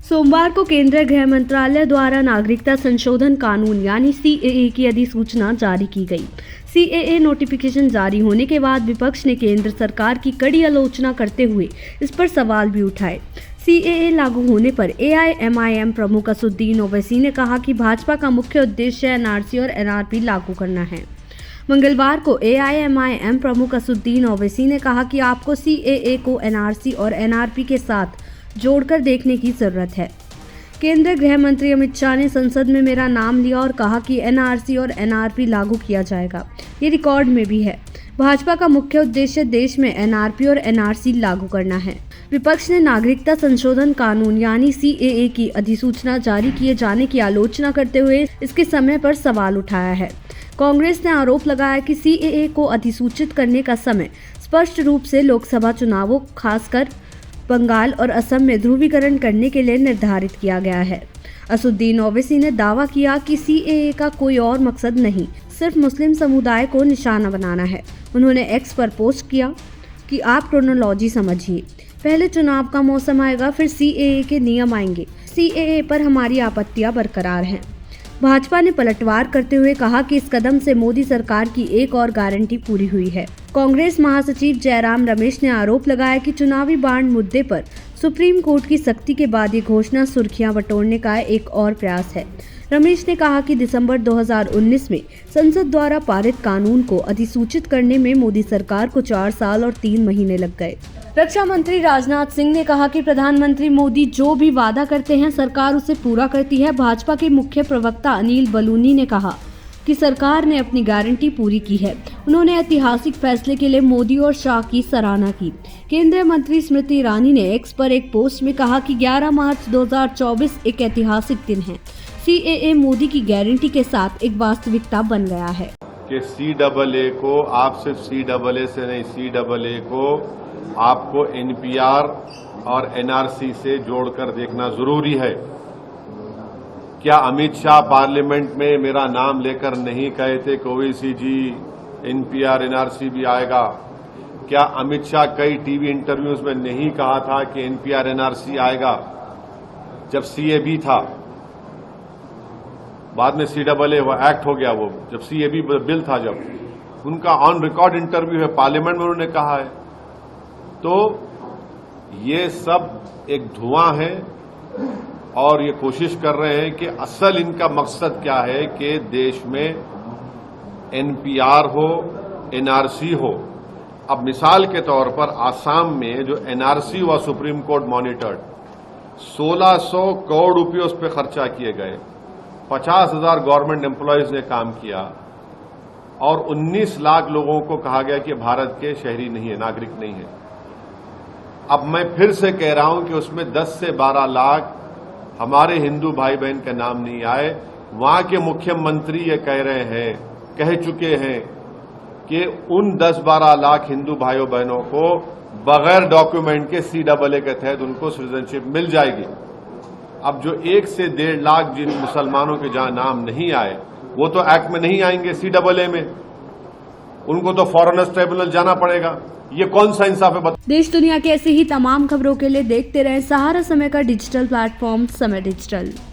सोमवार को केंद्रीय गृह मंत्रालय द्वारा नागरिकता संशोधन कानून यानी सीएए की अधिसूचना जारी की गई। सीएए नोटिफिकेशन जारी होने के बाद विपक्ष ने केंद्र सरकार की कड़ी आलोचना करते हुए इस पर सवाल भी उठाए। सीएए लागू होने पर एआईएमआईएम प्रमुख असदुद्दीन ओवैसी ने कहा कि भाजपा का मुख्य उद्देश्य एनआरसी और एनआरपी लागू करना है। मंगलवार को एआईएमआईएम प्रमुख असदुद्दीन ओवैसी ने कहा कि आपको सीएए को एनआरसी और एनआरपी के साथ जोड़कर देखने की जरूरत है। केंद्रीय गृह मंत्री अमित शाह ने संसद में मेरा नाम लिया और कहा कि एनआरसी और एनआरपी लागू किया जाएगा। ये रिकॉर्ड में भी है। भाजपा का मुख्य उद्देश्य देश में एनआरपी और एनआरसी लागू करना है। विपक्ष ने नागरिकता संशोधन कानून यानी सीएए की अधिसूचना जारी किए जाने की आलोचना करते हुए इसके समय पर सवाल उठाया है। कांग्रेस ने आरोप लगाया कि सीएए को अधिसूचित करने का समय स्पष्ट रूप से लोकसभा चुनावों, खासकर बंगाल और असम में ध्रुवीकरण करने के लिए निर्धारित किया गया है। असदुद्दीन ओवैसी ने दावा किया कि सीएए का कोई और मकसद नहीं, सिर्फ मुस्लिम समुदाय को निशाना बनाना है। उन्होंने एक्स पर पोस्ट किया कि आप क्रोनोलॉजी समझिए, पहले चुनाव का मौसम आएगा, फिर सीएए के नियम आएंगे। सीएए पर हमारी आपत्तियां बरकरार हैं। भाजपा ने पलटवार करते हुए कहा कि इस कदम से मोदी सरकार की एक और गारंटी पूरी हुई है। कांग्रेस महासचिव जयराम रमेश ने आरोप लगाया कि चुनावी बांड मुद्दे पर सुप्रीम कोर्ट की सख्ती के बाद ये घोषणा सुर्खियां बटोरने का एक और प्रयास है। रमेश ने कहा कि दिसंबर 2019 में संसद द्वारा पारित कानून को अधिसूचित करने में मोदी सरकार को 4 साल और 3 महीने लग गए। रक्षा मंत्री राजनाथ सिंह ने कहा कि प्रधानमंत्री मोदी जो भी वादा करते हैं सरकार उसे पूरा करती है। भाजपा के मुख्य प्रवक्ता अनिल बलूनी ने कहा कि सरकार ने अपनी गारंटी पूरी की है। उन्होंने ऐतिहासिक फैसले के लिए मोदी और शाह की सराहना की। केंद्रीय मंत्री स्मृति ईरानी ने एक्स पर एक पोस्ट में कहा कि 11 मार्च 2024 एक ऐतिहासिक दिन है। सीएए मोदी की गारंटी के साथ एक वास्तविकता बन गया है कि सीएए को आप सिर्फ सीएए से नहीं, सीएए को आपको एनपीआर और एनआरसी से जोड़कर देखना जरूरी है। क्या अमित शाह पार्लियामेंट में मेरा नाम लेकर नहीं कहे थे कि ओवैसी जी एनपीआर एनआरसी भी आएगा? क्या अमित शाह कई टीवी इंटरव्यूज में नहीं कहा था कि एनपीआर एनआरसी आएगा जब सीएबी था? बाद में सीएए वो एक्ट हो गया, वो जब सीएबी बिल था, जब उनका ऑन रिकॉर्ड इंटरव्यू है, पार्लियामेंट में उन्होंने कहा है। तो ये सब एक धुआं है और ये कोशिश कर रहे हैं कि असल इनका मकसद क्या है कि देश में एनपीआर हो, एनआरसी हो। अब मिसाल के तौर पर आसाम में जो एनआरसी हुआ सुप्रीम कोर्ट मॉनिटर्ड, 1600 करोड़ रुपये उस पर खर्चा किए गए, 50,000 गवर्नमेंट एम्प्लॉयज ने काम किया और 19 लाख लोगों को कहा गया कि भारत के शहरी नहीं है, नागरिक नहीं है। अब मैं फिर से कह रहा हूं कि उसमें 10 से 12 लाख हमारे हिंदू भाई बहन का नाम नहीं आए। वहां के मुख्यमंत्री ये कह चुके हैं कि उन 10-12 लाख हिंदू भाइयों बहनों को बगैर डॉक्यूमेंट के सीएए के तहत उनको सिटीजनशिप मिल जाएगी। अब जो 1 से 1.5 लाख जिन मुसलमानों के जहां नाम नहीं आए, वो तो एक्ट में नहीं आएंगे, सीएए में, उनको तो फॉरेनर्स ट्रिब्यूनल जाना पड़ेगा। ये कौन सा इंसाफ है? देश दुनिया की ऐसी ही तमाम खबरों के लिए देखते रहें सहारा समय का डिजिटल प्लेटफॉर्म समय डिजिटल।